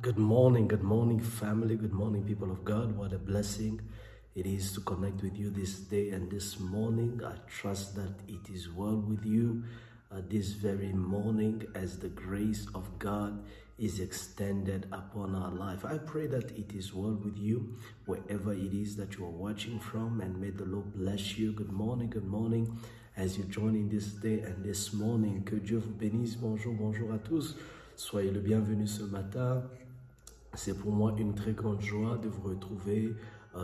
good morning, family. Good morning, people of God. What a blessing it is to connect with you this day and this morning. I trust that it is well with you this very morning as the grace of God is extended upon our life. I pray that it is well with you wherever it is that you are watching from, and may the Lord bless you. Good morning as you join in this day and this morning. Que Dieu vous bénisse. Bonjour à tous. Soyez le bienvenu ce matin. C'est pour moi une très grande joie de vous retrouver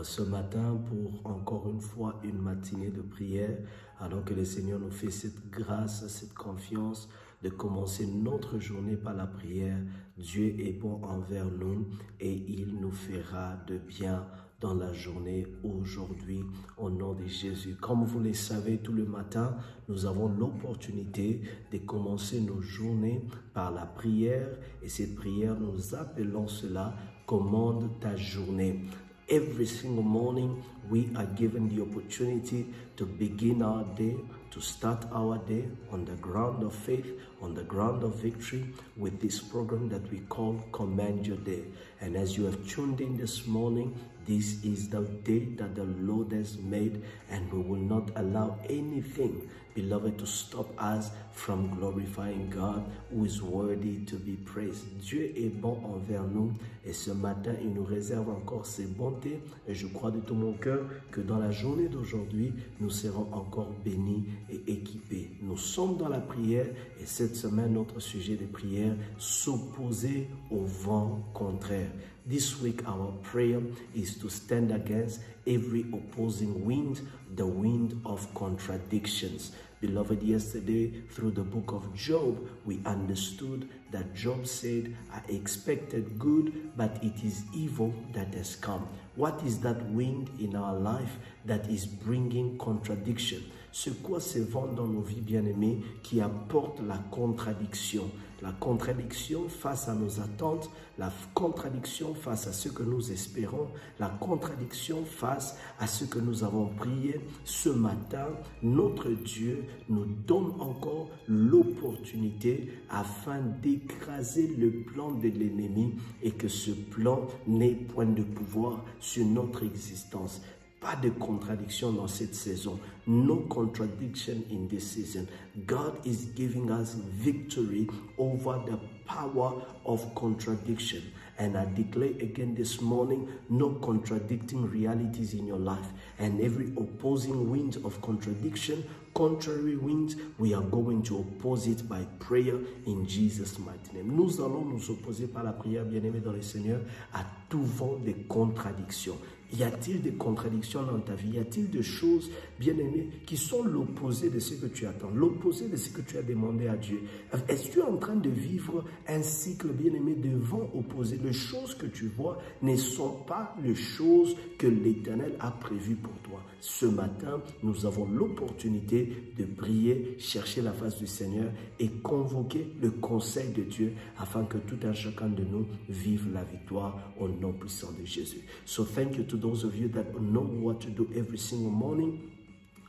ce matin pour encore une fois une matinée de prière, alors que le Seigneur nous fait cette grâce, cette confiance de commencer notre journée par la prière. Dieu est bon envers nous et il nous fera de bien dans la journée aujourd'hui au nom de Jésus. Comme vous le savez, tout le matin, nous avons l'opportunité de commencer nos journées par la prière, et cette prière, nous appelons cela « Commande ta journée ». Every single morning, we are given the opportunity to begin our day, to start our day on the ground of faith, on the ground of victory, with this program that we call Command Your Day. And as you have tuned in this morning, this is the day that the Lord has made, and we will not allow anything, beloved, to stop us from glorifying God, who is worthy to be praised. Dieu est bon envers nous, et ce matin, il nous réserve encore ses bontés, et je crois de tout mon cœur que dans la journée d'aujourd'hui, nous serons encore bénis et équipés. Nous sommes dans la prière, et cette semaine, notre sujet de prière, s'opposer au vent contraire. This week, our prayer is to stand against every opposing wind, the wind of contradictions. Beloved, yesterday, through the book of Job, we understood that Job said, I expected good, but it is evil that has come. What is that wind in our life that is bringing contradiction? C'est quoi ce vent dans nos vies, bien-aimés, qui apporte la contradiction? La contradiction face à nos attentes, la contradiction face à ce que nous espérons, la contradiction face à ce que nous avons prié. Ce matin, notre Dieu nous donne encore l'opportunité afin d'écraser le plan de l'ennemi et que ce plan n'ait point de pouvoir sur notre existence. Pas de contradiction dans cette saison. No contradiction in this season. God is giving us victory over the power of contradiction. And I declare again this morning, no contradicting realities in your life. And every opposing wind of contradiction, contrary winds, we are going to oppose it by prayer in Jesus' mighty name. Nous allons nous opposer par la prière, bien-aimés dans le Seigneur, à tout vent de contradiction. Y a-t-il des contradictions dans ta vie? Y a-t-il des choses, bien-aimées, qui sont l'opposé de ce que tu attends, l'opposé de ce que tu as demandé à Dieu? Est-ce que tu es en train de vivre un cycle, bien-aimé, de vents opposés? Les choses que tu vois ne sont pas les choses que l'Éternel a prévues pour toi. Ce matin, nous avons l'opportunité de prier, chercher la face du Seigneur et convoquer le conseil de Dieu afin que tout un chacun de nous vive la victoire au nom puissant de Jésus. So thank you to those of you that know what to do every single morning.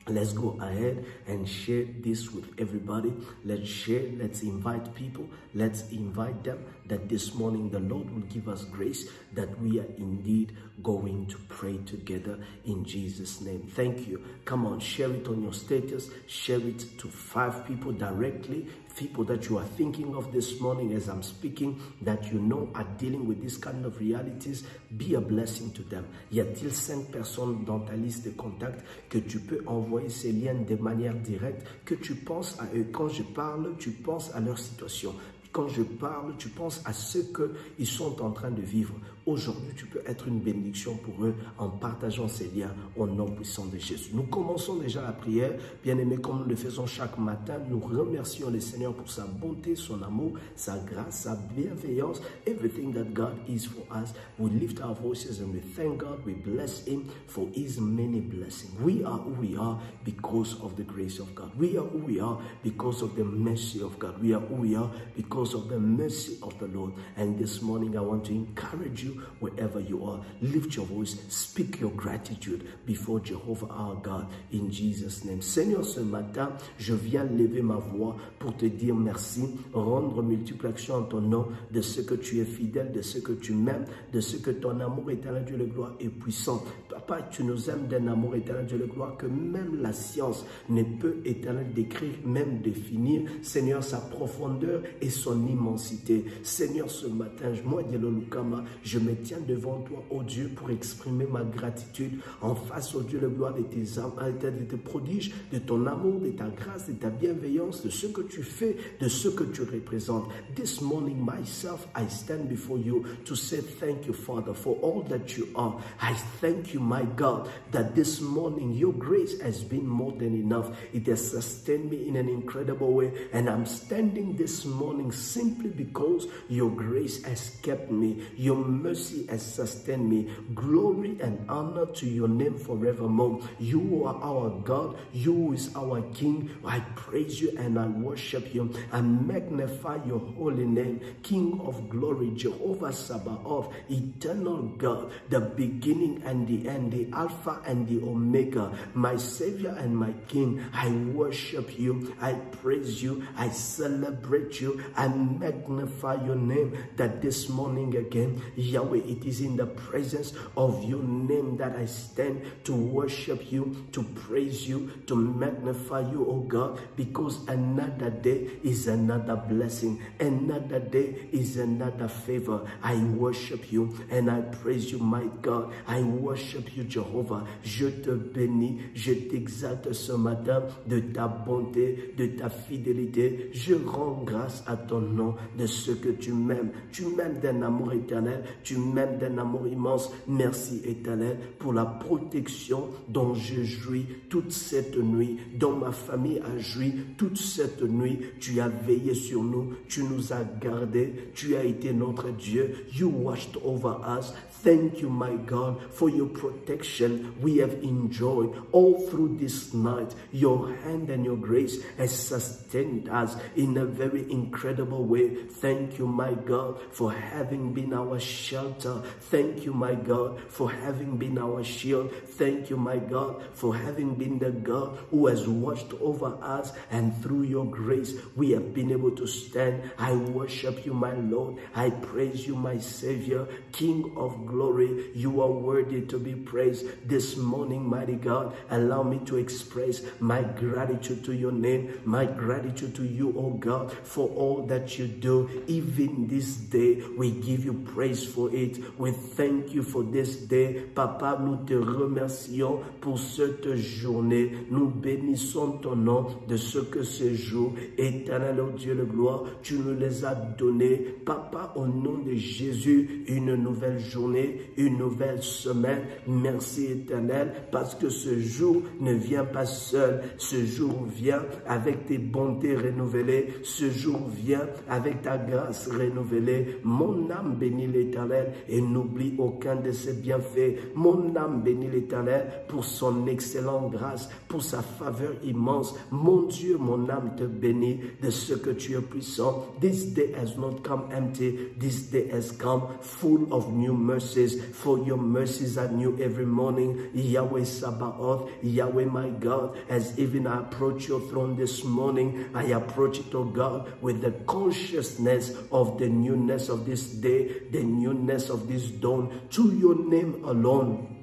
Let's go ahead and share this with everybody. Let's share, let's invite people, let's invite them that this morning the Lord will give us grace, that we are indeed going to pray together in Jesus' name. Thank you. Come on, share it on your status, share it to 5 people directly, people that you are thinking of this morning as I'm speaking, that you know are dealing with this kind of realities. Be a blessing to them. Y a-t-il 5 personnes dans ta liste de contacts que tu peux envoyer ces liens de manière directe, que tu penses à eux? Quand je parle, tu penses à leur situation. Quand je parle, tu penses à ce qu'ils sont en train de vivre. Aujourd'hui, tu peux être une bénédiction pour eux en partageant ces liens au nom puissant de Jésus. Nous commençons déjà la prière. Bien-aimés, comme nous le faisons chaque matin, nous remercions le Seigneur pour sa bonté, son amour, sa grâce, sa bienveillance, everything that God is for us. We lift our voices and we thank God. We bless Him for His many blessings. We are who we are because of the grace of God. We are who we are because of the mercy of God. We are who we are because because of the mercy of the Lord. And this morning, I want to encourage you wherever you are. Lift your voice, speak your gratitude before Jehovah our God in Jesus' name. Seigneur, ce matin, je viens lever ma voix pour te dire merci, rendre multiple action en ton nom de ce que tu es fidèle, de ce que tu m'aimes, de ce que ton amour éternel, Dieu de gloire, est puissant. Papa, tu nous aimes d'un amour éternel, Dieu de gloire, que même la science ne peut éternel décrire, même définir, Seigneur, sa profondeur et son immensité. Seigneur, ce matin, moi, Dielo Lukama, je me tiens devant toi, oh Dieu, pour exprimer ma gratitude en face, oh Dieu, de gloire de tes prodiges, de ton amour, de ta grâce, de ta bienveillance, de ce que tu fais, de ce que tu représentes. This morning, myself, I stand before you to say thank you, Father, for all that you are. I thank you, my God, that this morning your grace has been more than enough. It has sustained me in an incredible way, and I'm standing this morning simply because your grace has kept me. Your mercy has sustained me. Glory and honor to your name forevermore. You are our God. You is our King. I praise you and I worship you. I magnify your holy name. King of glory, Jehovah Sabaoth, eternal God, the beginning and the end, the Alpha and the Omega, my Savior and my King. I worship you. I praise you. I celebrate you. I magnify your name. That this morning again, Yahweh, it is in the presence of your name that I stand to worship you, to praise you, to magnify you, oh God, because another day is another blessing. Another day is another favor. I worship you and I praise you, my God. I worship you, Jehovah. Je te bénis, je t'exalte ce matin de ta bonté, de ta fidélité. Je rends grâce à ton nom de ce que tu m'aimes. Tu m'aimes d'un amour éternel. Tu m'aimes d'un amour immense. Merci éternel pour la protection dont je jouis toute cette nuit, dont ma famille a joui toute cette nuit. Tu as veillé sur nous. Tu nous as gardés. Tu as été notre Dieu. You watched over us. Thank you, my God, for your protection we have enjoyed all through this night. Your hand and your grace has sustained us in a very incredible way. Thank you, my God, for having been our shelter. Thank you, my God, for having been our shield. Thank you, my God, for having been the God who has watched over us, and through your grace we have been able to stand. I worship you, my Lord. I praise you, my Savior, King of glory. You are worthy to be praised. This morning, mighty God, allow me to express my gratitude to your name, my gratitude to you, oh God, for all that you do. Even this day, we give you praise for it. We thank you for this day. Papa, nous te remercions pour cette journée. Nous bénissons ton nom de ce que ce jour, éternel, oh Dieu de gloire, tu nous les as donnés. Papa, au nom de Jésus, une nouvelle journée, une nouvelle semaine. Merci éternel, parce que ce jour ne vient pas seul. Ce jour vient avec tes bontés renouvelées. Ce jour vient avec ta grâce renouvelée. Mon âme bénit l'éternel et n'oublie aucun de ses bienfaits. Mon âme bénit l'éternel pour son excellente grâce, pour sa faveur immense. Mon Dieu, mon âme te bénit de ce que tu es puissant. This day has not come empty. This day has come full of new mercies. For your mercies are new every morning. Yahweh Sabaoth, Yahweh my God, as even I approach your throne this morning, I approach it, oh God, with the consciousness of the newness of this day, the newness of this dawn. To your name alone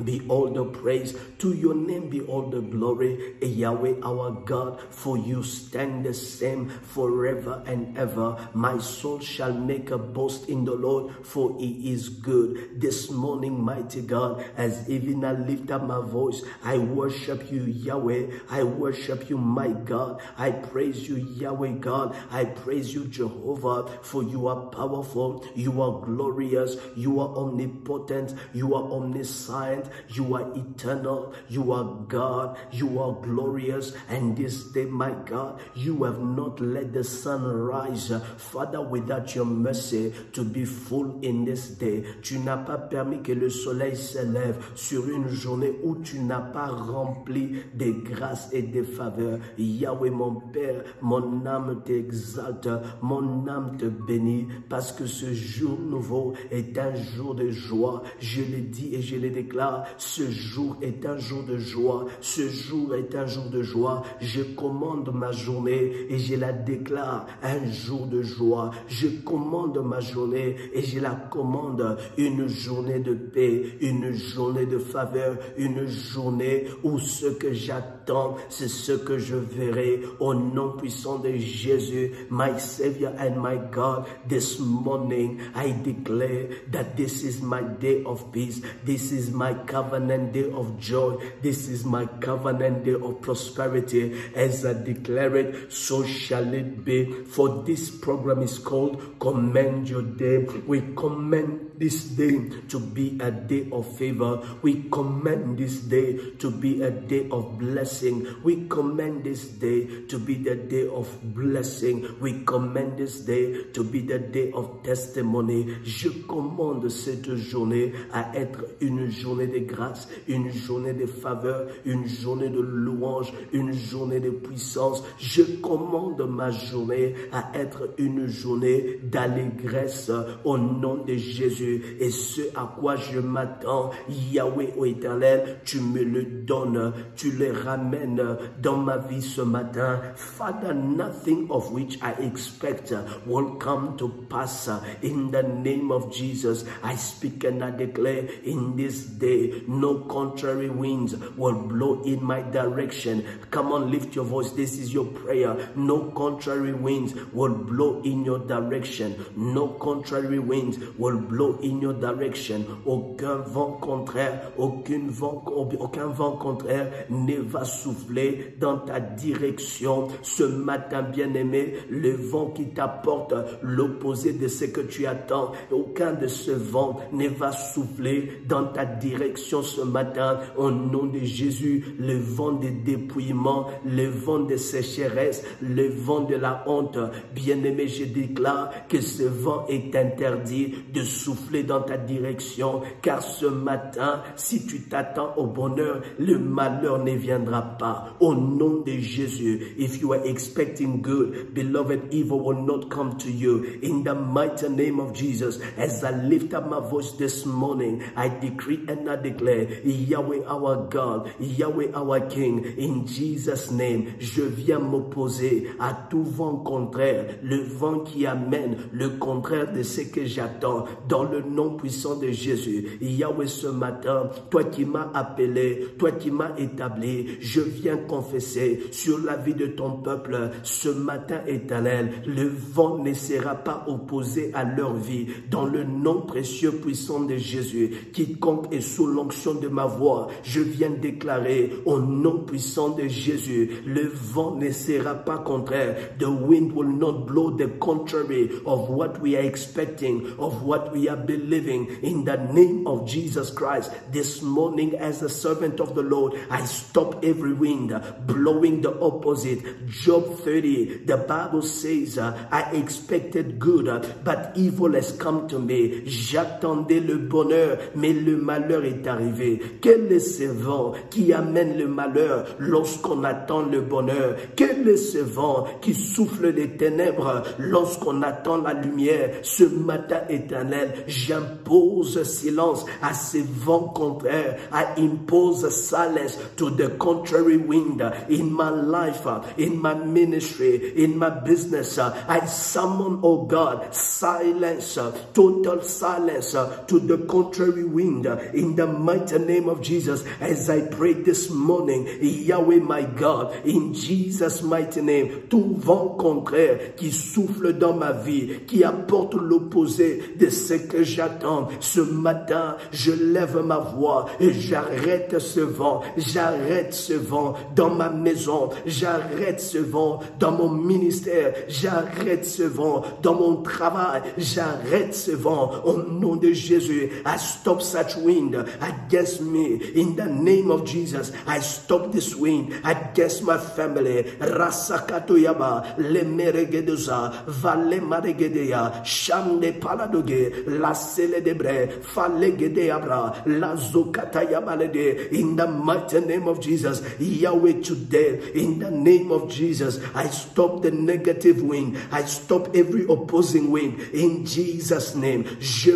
be all the praise. To your name be all the glory, Yahweh our God, for you stand the same forever and ever. My soul shall make a boast in the Lord, for he is good. This morning, mighty God, as even I lift up my voice, I worship you, Yahweh. I worship you, my God. I praise you, Yahweh God. I praise you, Jehovah, for you are powerful, you are glorious, you are omnipotent, you are omniscient. permanent, you are eternal, you are God, you are glorious. And this day, my God, you have not let the sun rise, Father, without your mercy to be full in this day. Tu n'as pas permis que le soleil s'élève sur une journée où tu n'as pas rempli des grâces et des faveurs. Yahweh, mon Père, mon âme t'exalte, mon âme te bénit, parce que ce jour nouveau est un jour de joie. Je le dis et je le déclare, ce jour est un jour de joie, ce jour est un jour de joie. Je commande ma journée et je la déclare un jour de joie. Je commande ma journée et je la commande une journée de paix, une journée de faveur, une journée où ce que j'attends, c'est ce que je verrai. Au nom puissant de Jésus, my Savior and my God, this morning I declare that this is my day of peace. This is my covenant day of joy. This is my covenant day of prosperity. As I declare it, so shall it be. For this program is called Command Your Day. We command this day to be a day of favor. We command this day to be a day of blessing. We command this day to be the day of blessing. We command this day to be the day of testimony. Je commande cette journée à être une journée de grâce, une journée de faveur, une journée de louange, une journée de puissance. Je commande ma journée à être une journée d'allégresse au nom de Jésus. Et ce à quoi je m'attends, Yahweh ô Éternel, tu me le donnes, tu le ramènes dans ma vie ce matin. Father, nothing of which I expect will come to pass. In the name of Jesus, I speak and I declare in this day, no contrary winds will blow in my direction. Come on, lift your voice. This is your prayer. No contrary winds will blow in your direction. No contrary winds will blow in your direction. Aucun vent contraire, aucun vent contraire ne va souffler dans ta direction. Ce matin, bien-aimé, le vent qui t'apporte l'opposé de ce que tu attends, aucun de ce vent ne va souffler dans ta direction ce matin. Au nom de Jésus, le vent de dépouillement, le vent de sécheresse, le vent de la honte, bien-aimé, je déclare que ce vent est interdit de souffler dans ta direction, car ce matin, si tu t'attends au bonheur, le malheur ne viendra pas. Au nom de Jésus, if you are expecting good, beloved, evil will not come to you. In the mighty name of Jesus, as I lift up my voice this morning, I decree and I declare, Yahweh our God, Yahweh our King, in Jesus' name, je viens m'opposer à tout vent contraire, le vent qui amène le contraire de ce que j'attends, dans le nom puissant de Jésus. Yahweh, ce matin, toi qui m'as appelé, toi qui m'as établi, je viens confesser sur la vie de ton peuple ce matin, Éternel, le vent ne sera pas opposé à leur vie, dans le nom précieux puissant de Jésus. Quiconque est sous l'onction de ma voix, je viens déclarer au nom puissant de Jésus, le vent ne sera pas contraire. The wind will not blow the contrary of what we are expecting, of what we are believing. In the name of Jesus Christ, this morning as a servant of the Lord, I stop every wind blowing the opposite. Job 30, the Bible says, I expected good, but evil has come to me. J'attendais le bonheur, mais le malheur est arrivé. Quel est ce vent qui amène le malheur lorsqu'on attend le bonheur? Quel est ce vent qui souffle des ténèbres lorsqu'on attend la lumière? Ce matin, Éternel, j'impose silence à ces vents contraires. I impose silence to the contrary wind in my life, in my ministry, in my business. I summon, oh God, silence, total silence to the contrary wind in the mighty name of Jesus. As I pray this morning, Yahweh my God, in Jesus' mighty name, tout vent contraire qui souffle dans ma vie, qui apporte l'opposé de ce que j'attends, ce matin, je lève ma voix et j'arrête ce vent. J'arrête ce vent dans ma maison. J'arrête ce vent dans mon ministère. J'arrête ce vent dans mon travail. J'arrête ce vent au nom de Jésus. I stop such wind against me. In the name of Jesus, I stop this wind against my family. Rasakatoyaba, Lemeregedosa, Vale Maregedeya, Shamne Paladoge, La Sele Debre, Falegedeabra, La Zokatayabalede. In the mighty name of Jesus, Yahweh, today, in the name of Jesus, I stop the negative wind. I stop every opposing wind. In Jesus' name, je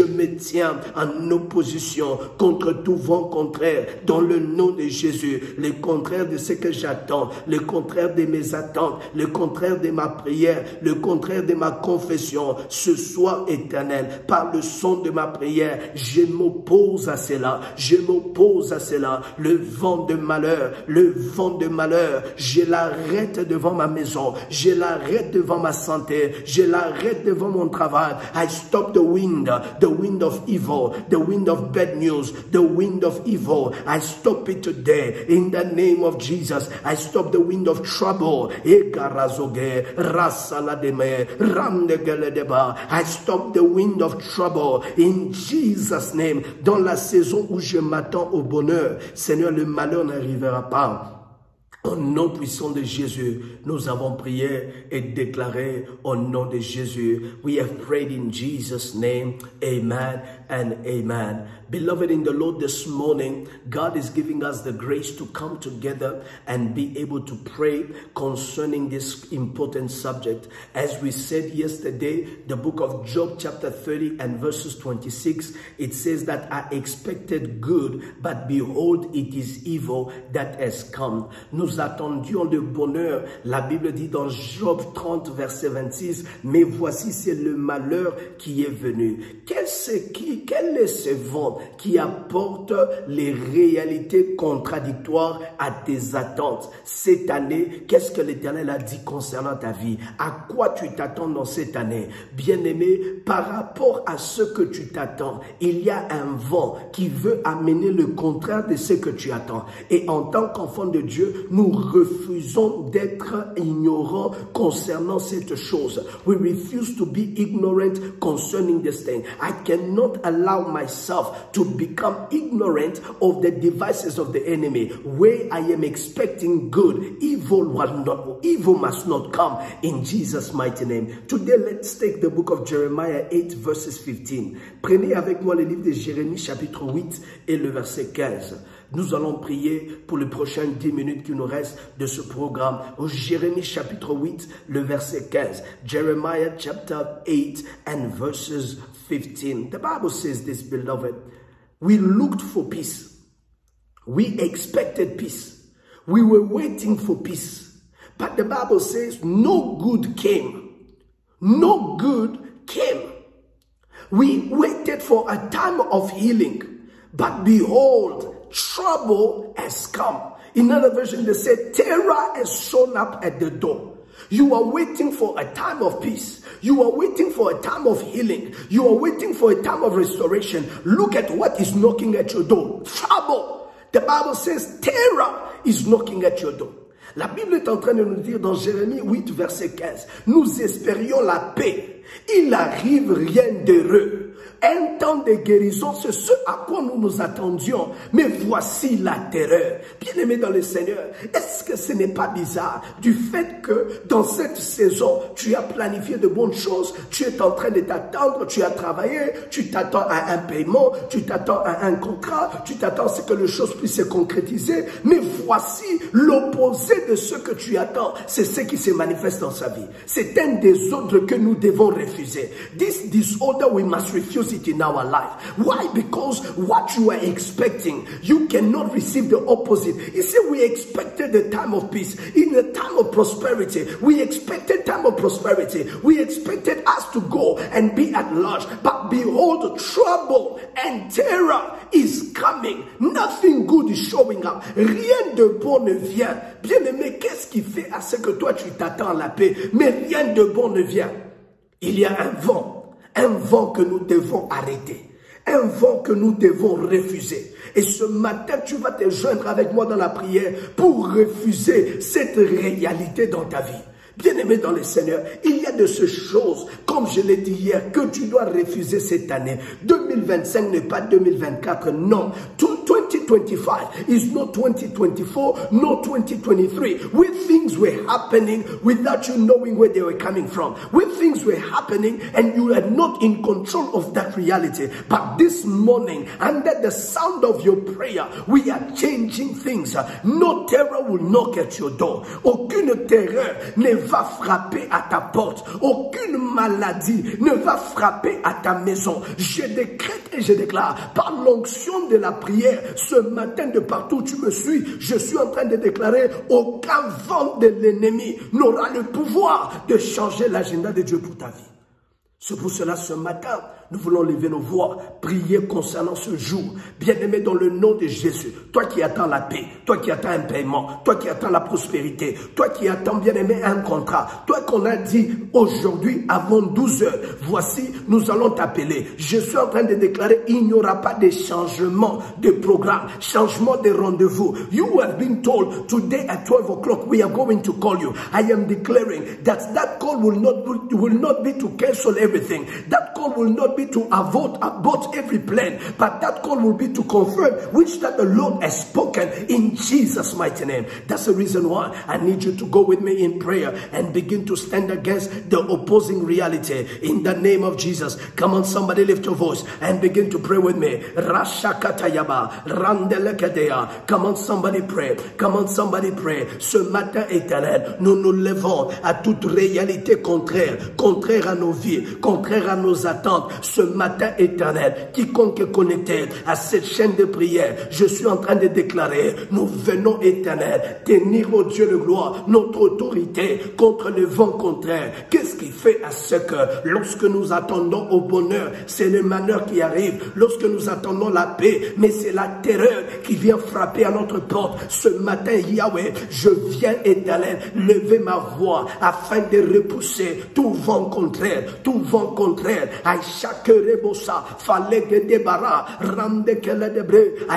me tiens en opposition contre tout vent contraire dans le nom de Jésus. Le contraire de ce que j'attends, le contraire de mes attentes, le contraire de ma prière, le contraire de ma confession. Ce soir, Éternel, par le son de ma prière, je m'oppose à cela. Je m'oppose à cela. Le vent de malheur, je l'arrête devant ma maison. Je l'arrête devant ma santé. Je l'arrête devant mon travail. I stop the wind of evil, the wind of bad news, the wind of evil. I stop it today in the name of Jesus. I stop the wind of trouble. I stop the wind of trouble in Jesus' name. Dans la saison où je m'attends au bonheur, Seigneur, le malheur n'arrivera pas. Au nom puissant de Jésus, nous avons prié et déclaré au nom de Jésus. We have prayed in Jesus' name. Amen and amen. Beloved in the Lord, this morning, God is giving us the grace to come together and be able to pray concerning this important subject. As we said yesterday, the book of Job chapter 30 and verses 26, it says that I expected good, but behold, it is evil that has come. Nous attendions le bonheur. La Bible dit dans Job 30 verset 26, mais voici c'est le malheur qui est venu. Quel est ce vent qui apporte les réalités contradictoires à tes attentes? Cette année, qu'est-ce que l'Éternel a dit concernant ta vie? À quoi tu t'attends dans cette année? Bien-aimé, par rapport à ce que tu t'attends, il y a un vent qui veut amener le contraire de ce que tu attends. Et en tant qu'enfant de Dieu, nous refusons d'être ignorants concernant cette chose. We refuse to be ignorant concerning this thing. I cannot allow myself to become ignorant of the devices of the enemy. Where I am expecting good, evil must not come in Jesus' mighty name. Today, let's take the book of Jeremiah 8 verses 15. Prenez avec moi le livre de Jérémie chapitre 8 et le verset 15. Nous allons prier pour les prochaines 10 minutes qui nous restent de ce programme. Au Jérémie chapitre 8, le verset 15. Jeremiah chapter 8 and verses 15. The Bible says this, beloved. We looked for peace. We expected peace. We were waiting for peace. But the Bible says no good came. No good came. We waited for a time of healing. But behold, trouble has come. In another version, they said, terror has shown up at the door. You are waiting for a time of peace. You are waiting for a time of healing. You are waiting for a time of restoration. Look at what is knocking at your door. Trouble. The Bible says terror is knocking at your door. La Bible est en train de nous dire dans Jérémie 8, verset 15, nous espérions la paix. Il n'arrive rien d'heureux. Un temps de guérison, c'est ce à quoi nous nous attendions. Mais voici la terreur. Bien-aimé dans le Seigneur, est-ce que ce n'est pas bizarre du fait que dans cette saison, tu as planifié de bonnes choses, tu es en train de t'attendre, tu as travaillé, tu t'attends à un paiement, tu t'attends à un contrat, tu t'attends à ce que les choses puissent se concrétiser. Mais voici l'opposé de ce que tu attends. C'est ce qui se manifeste dans sa vie. C'est un désordre que nous devons refuser. This disorder we must refuse it in our life. Why? Because what you are expecting, you cannot receive the opposite. You see, we expected the time of peace. In the time of prosperity, we expected time of prosperity. We expected us to go and be at large. But behold, trouble and terror is coming. Nothing good is showing up. Rien de bon ne vient. Bien-aimé, qu'est-ce qui fait à ce que toi tu t'attends à la paix, mais rien de bon ne vient? Il y a un vent que nous devons arrêter, un vent que nous devons refuser. Et ce matin, tu vas te joindre avec moi dans la prière pour refuser cette réalité dans ta vie. Bien-aimé dans le Seigneur, il y a de ces choses, comme je l'ai dit hier, que tu dois refuser cette année. 2025 n'est pas 2024, non. 2025 is not 2024, not 2023. Where things were happening without you knowing where they were coming from. Where things were happening and you are not in control of that reality. But this morning, under the sound of your prayer, we are changing things. No terror will knock at your door. Aucune terreur ne va frapper à ta porte. Aucune maladie ne va frapper à ta maison. Je décrète et je déclare, par l'onction de la prière, ce matin de partout où tu me suis, je suis en train de déclarer, aucun vent de l'ennemi n'aura le pouvoir de changer l'agenda de Dieu pour ta vie. C'est pour cela, ce matin, nous voulons lever nos voix, prier concernant ce jour. Bien-aimé, dans le nom de Jésus, toi qui attends la paix, toi qui attends un paiement, toi qui attends la prospérité, toi qui attends, bien-aimé, un contrat, toi qu'on a dit aujourd'hui avant 12 heures, voici, nous allons t'appeler. Je suis en train de déclarer, il n'y aura pas de changement de programme, changement de rendez-vous. You have been told, today at 12 o'clock, we are going to call you. I am declaring that call will not be to cancel everything. That call will not be to abort every plan, but that call will be to confirm which that the Lord has spoken in Jesus' mighty name. That's the reason why I need you to go with me in prayer and begin to stand against the opposing reality in the name of Jesus. Come on, somebody lift your voice and begin to pray with me. Rashakatayaba, Randelekadea. Come on, somebody pray. Come on, somebody pray. Ce matin éternel, nous nous levons à toute réalité contraire à nos vies, contraire à nos attentes. Ce matin éternel, quiconque est connecté à cette chaîne de prière, je suis en train de déclarer, nous venons éternel, tenir au Dieu de gloire notre autorité contre le vent contraire. Qu'est-ce qui fait à ce que lorsque nous attendons au bonheur, c'est le malheur qui arrive, lorsque nous attendons la paix, mais c'est la terreur qui vient frapper à notre porte. Ce matin, Yahweh, je viens éternel, lever ma voix afin de repousser tout vent contraire, tout vent contraire. I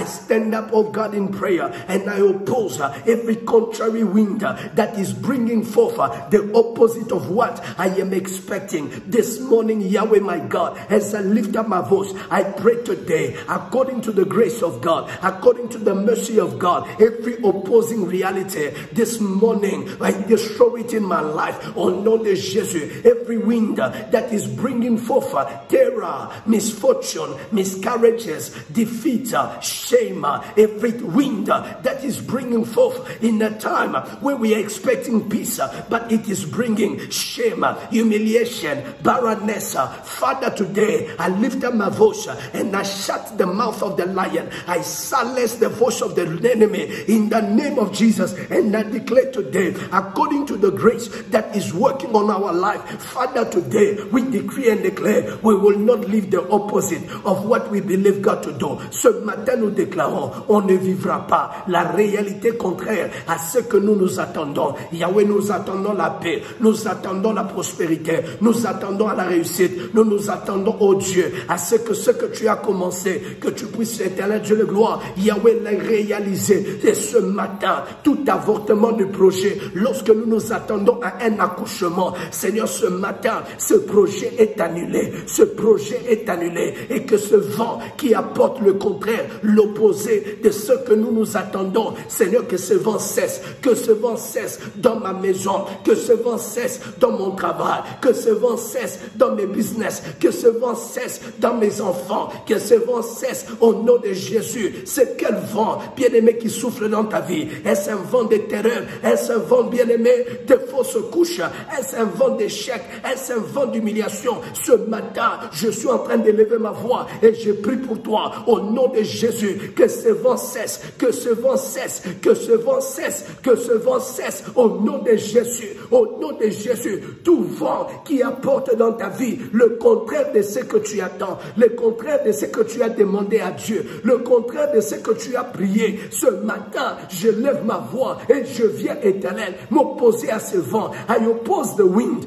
stand up, oh God, in prayer, and I oppose every contrary wind that is bringing forth the opposite of what I am expecting. This morning, Yahweh, my God, as I lift up my voice, I pray today, according to the grace of God, according to the mercy of God, every opposing reality, this morning, I destroy it in my life. Au nom de Jésus, every wind that is bringing forth terror, misfortune, miscarriages, defeat, shame, every wind that is bringing forth in a time where we are expecting peace, but it is bringing shame, humiliation, barrenness. Father, today I lift up my voice and I shut the mouth of the lion. I silence the voice of the enemy in the name of Jesus, and I declare today, according to the grace that is working on our life, Father, today we decree and declare we will not live the opposite of what we believe God to do. Ce matin, nous déclarons, on ne vivra pas la réalité contraire à ce que nous attendons. Yahweh, nous attendons la paix, nous attendons la prospérité, nous attendons à la réussite, nous attendons, oh Dieu, à ce que tu as commencé, que tu puisses, éternel Dieu de gloire, Yahweh, l'a réalisé. Et ce matin, tout avortement du projet, lorsque nous attendons à un accouchement, Seigneur, ce matin, ce projet est annulé. Ce projet est annulé, et que ce vent qui apporte le contraire, l'opposé de ce que nous attendons, Seigneur, que ce vent cesse, que ce vent cesse dans ma maison, que ce vent cesse dans mon travail, que ce vent cesse dans mes business, que ce vent cesse dans mes enfants, que ce vent cesse au nom de Jésus. C'est quel vent, bien-aimé, qui souffle dans ta vie? Est-ce un vent de terreur? Est-ce un vent, bien-aimé, de fausses couches? Est-ce un vent d'échec? Est-ce un vent d'humiliation? Ce matin, je suis en train de lever ma voix et je prie pour toi au nom de Jésus, que ce vent cesse, que ce vent cesse, que ce vent cesse, que ce vent cesse au nom de Jésus, au nom de Jésus. Tout vent qui apporte dans ta vie le contraire de ce que tu attends, le contraire de ce que tu as demandé à Dieu, le contraire de ce que tu as prié, ce matin, je lève ma voix et je viens, éternel, m'opposer à ce vent. I oppose the wind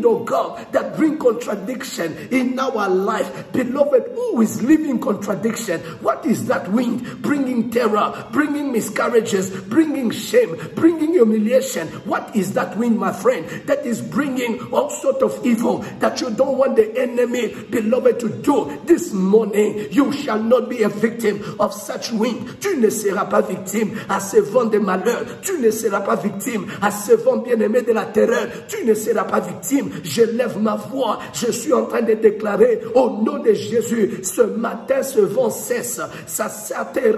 of God that brings bring contradiction in our life. Beloved, who is living contradiction? What is that wind? Bringing terror, bringing miscarriages, bringing shame, bringing humiliation. What is that wind, my friend, that is bringing all sort of evil that you don't want the enemy, beloved, to do? This morning, you shall not be a victim of such wind. Tu ne seras pas victime à ce vent de malheur. Tu ne seras pas victime à ce vent bien-aimé de la terreur. Tu ne seras pas victime. Je lève ma voix. Je suis en train de déclarer au nom de Jésus, ce matin, ce vent cesse. Ça s'arrête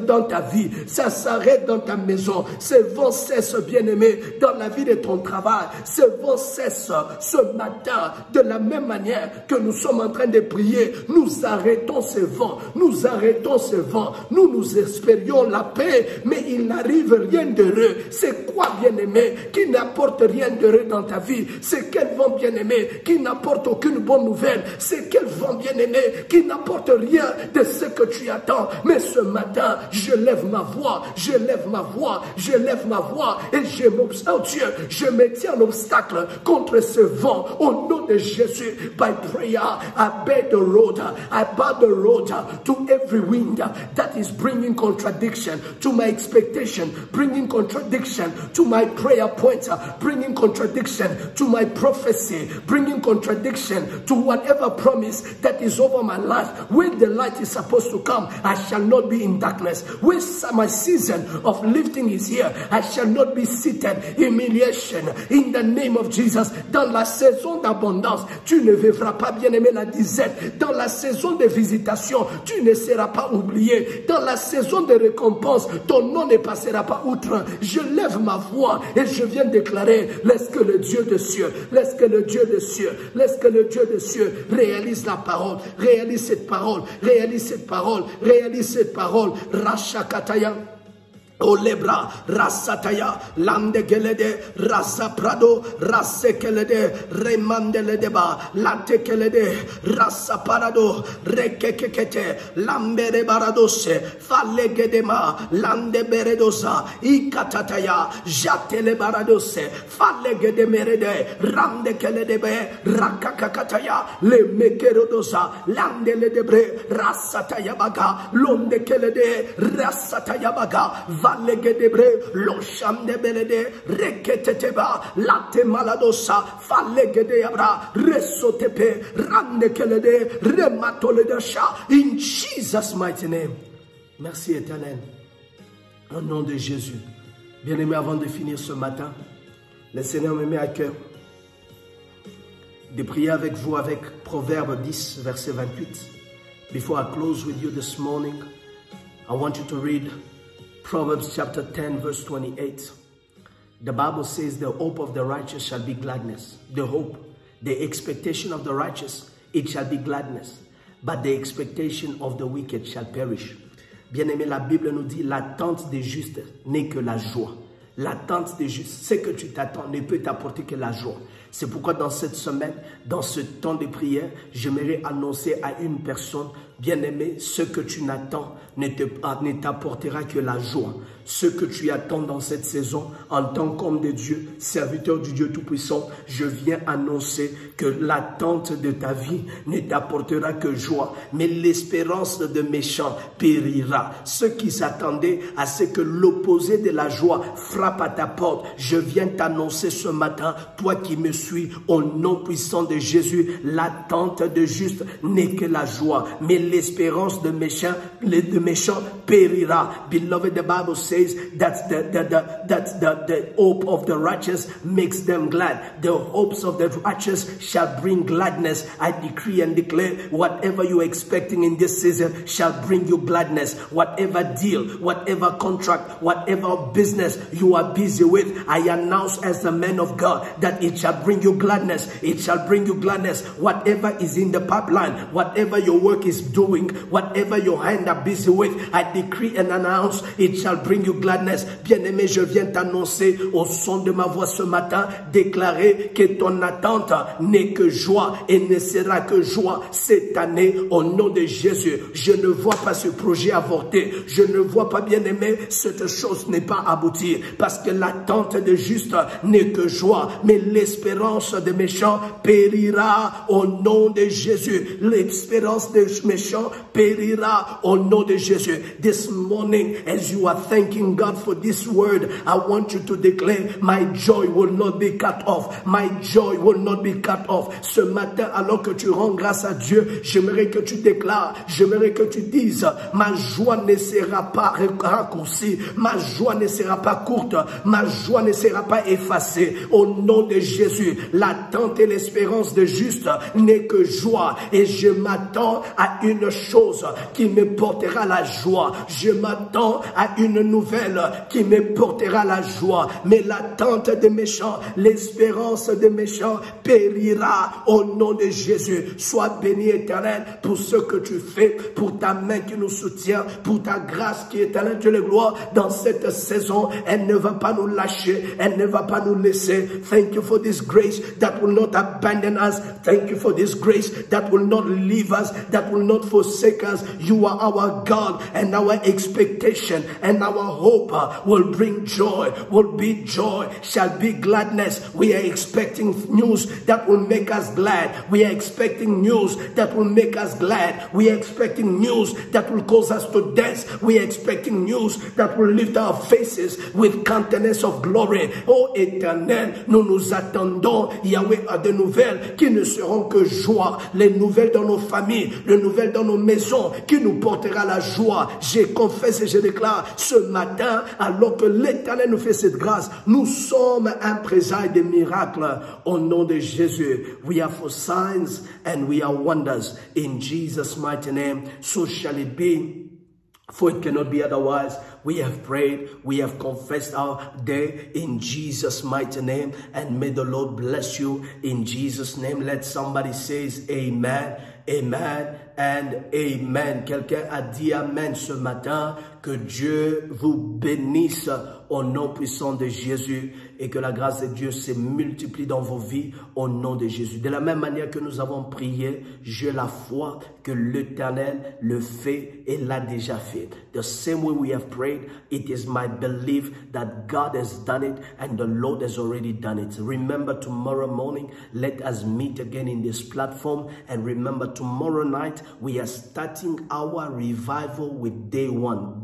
dans ta vie. Ça s'arrête dans ta maison. Ce vent cesse, bien-aimé, dans la vie de ton travail. Ce vent cesse ce matin. De la même manière que nous sommes en train de prier, nous arrêtons ce vent. Nous arrêtons ce vent. Nous espérions la paix, mais il n'arrive rien d'heureux. C'est quoi, bien-aimé, qui n'apporte rien d'heureux dans ta vie? C'est quel vent, bien-aimé, qui n'apporte aucune bonne nouvelle? C'est quel vent, bien-aimé, qui n'apporte rien de ce que tu attends? Mais ce matin, je lève ma voix, je lève ma voix, je lève ma voix et je m'observe, Dieu, je me tiens en obstacle contre ce vent au nom de Jésus. By prayer, I bear the road, I bar the road to every wind that is bringing contradiction to my expectation, bringing contradiction to my prayer points, bringing contradiction to my prophecy, bringing contradiction to whatever promise that is over my life. When the light is supposed to come, I shall not be in darkness. When my season of lifting is here, I shall not be seated in humiliation. In the name of Jesus, dans la saison d'abondance, tu ne vivras pas, bien-aimé, la disette. Dans la saison de visitation, tu ne seras pas oublié. Dans la saison de récompense, ton nom ne passera pas outre. Je lève ma voix et je viens déclarer, laisse que le Dieu de cieux, laisse que le Dieu de cieux, laisse que le Dieu de cieux réalise la parole, réalise cette parole, réalise cette parole, réalise cette parole. Rachakataya. Olebra, Rasataya, Lande Gelede, Rasa Prado, Rase Kelede, Remandele deba, Late Kelede, Rasa Parado, Rekekete, Lambere Baradose, Falle Gedema, Lande Beredosa, Ikatataya, Jatele Baradose, Falle Gedemerede, Rande Keledebe, Rakakataya, Le Mekerodosa, Lande Ledebre, Rasataya Baga, Londe Kelede, Rasataya Baga, Vallegedebre, Losham belede, Reketeteba, Late Maladosa, Fallegedeabra, Resotepe, Randekelede, Rematoledasha, in Jesus' mighty name. Merci éternel. Au nom de Jésus. Bien-aimé, avant de finir ce matin, le Seigneur me met à cœur de prier avec vous avec Proverbe 10, verset 28. Before I close with you this morning, I want you to read Proverbs chapter 10, verse 28. The Bible says the hope of the righteous shall be gladness. The hope, the expectation of the righteous, it shall be gladness. But the expectation of the wicked shall perish. Bien-aimé, la Bible nous dit l'attente des justes n'est que la joie. L'attente des justes, ce que tu t'attends ne peut t'apporter que la joie. C'est pourquoi dans cette semaine, dans ce temps de prière, j'aimerais annoncer à une personne, bien-aimé, ce que tu n'attends ne t'apportera que la joie. Ce que tu attends dans cette saison, en tant qu'homme de Dieu, serviteur du Dieu Tout-Puissant, je viens annoncer que l'attente de ta vie ne t'apportera que joie, mais l'espérance de méchants périra. Ceux qui s'attendaient à ce que l'opposé de la joie frappe à ta porte, je viens t'annoncer ce matin, toi qui me suis, au nom puissant de Jésus, l'attente de juste n'est que la joie, mais l'espérance de méchants périra. Beloved, the Bible says that the hope of the righteous makes them glad. The hopes of the righteous shall bring gladness. I decree and declare, whatever you are expecting in this season shall bring you gladness. Whatever deal, whatever contract, whatever business you are busy with, I announce as the man of God that it shall bring you gladness. It shall bring you gladness. Whatever is in the pipeline, whatever your work is doing, whatever your hand are busy with, I decree and announce, it shall bring you gladness. Bien-aimé, je viens t'annoncer au son de ma voix ce matin, déclarer que ton attente n'est que joie et ne sera que joie cette année au nom de Jésus. Je ne vois pas ce projet avorter. Je ne vois pas, bien-aimé, cette chose n'est pas aboutie parce que l'attente de juste n'est que joie, mais l'espérance des méchants périra au nom de Jésus. L'espérance des méchants périra au nom de Jésus. This morning, as you are thanking God for this word, I want you to declare, my joy will not be cut off. My joy will not be cut off. Ce matin, alors que tu rends grâce à Dieu, j'aimerais que tu déclares, j'aimerais que tu dises, ma joie ne sera pas raccourcie, ma joie ne sera pas courte, ma joie ne sera pas effacée. Au nom de Jésus, l'attente et l'espérance de juste n'est que joie. Et je m'attends à une chose qui me portera la joie. Je m'attends à une nouvelle qui me portera la joie. Mais l'attente des méchants, l'espérance des méchants périra au nom de Jésus. Sois béni, Éternel, pour ce que tu fais, pour ta main qui nous soutient, pour ta grâce qui est à Dieu de gloire dans cette saison. Elle ne va pas nous lâcher, elle ne va pas nous laisser. Thank you for this grace that will not abandon us. Thank you for this grace that will not leave us, that will not forsake us. You are our God, and our expectation and our hope will bring joy, will be joy, shall be gladness. We are expecting news that will make us glad. We are expecting news that will make us glad. We are expecting news that will cause us to dance. We are expecting news that will lift our faces with countenance of glory. Oh Éternel, nous nous attendons, Yahweh, à de nouvelles qui ne seront que joie. Les nouvelles dans nos familles, les nouvelles dans nos maisons qui nous portera la joie. Je confesse et je déclare ce matin, alors que l'Éternel nous fait cette grâce, nous sommes un présage de miracles au nom de Jésus. We are for signs and we are wonders in Jesus' mighty name. So shall it be. For it cannot be otherwise. We have prayed, we have confessed our day in Jesus' mighty name, and may the Lord bless you in Jesus' name. Let somebody say amen, amen, and amen. Quelqu'un a dit amen ce matin. Que Dieu vous bénisse au nom puissant de Jésus et que la grâce de Dieu se multiplie dans vos vies au nom de Jésus. De la même manière que nous avons prié, j'ai la foi que l'Éternel le fait et l'a déjà fait. The same way we have prayed, it is my belief that God has done it and the Lord has already done it. Remember, tomorrow morning, let us meet again in this platform. And remember, tomorrow night, we are starting our revival with day one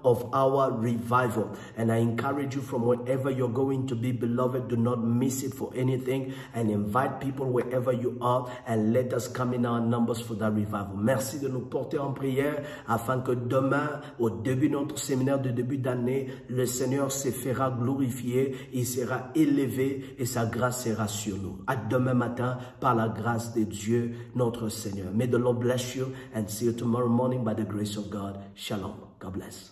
of our revival. And I encourage you, from wherever you're going to be, beloved, do not miss it for anything, and invite people wherever you are, and let us come in our numbers for that revival. Merci de nous porter en prière afin que demain, au début de notre séminaire de début d'année, le Seigneur se fera glorifier, il sera élevé et sa grâce sera sur nous. À demain matin, par la grâce de Dieu, notre Seigneur. May the Lord bless you and see you tomorrow morning by the grace of God. Shalom. God bless.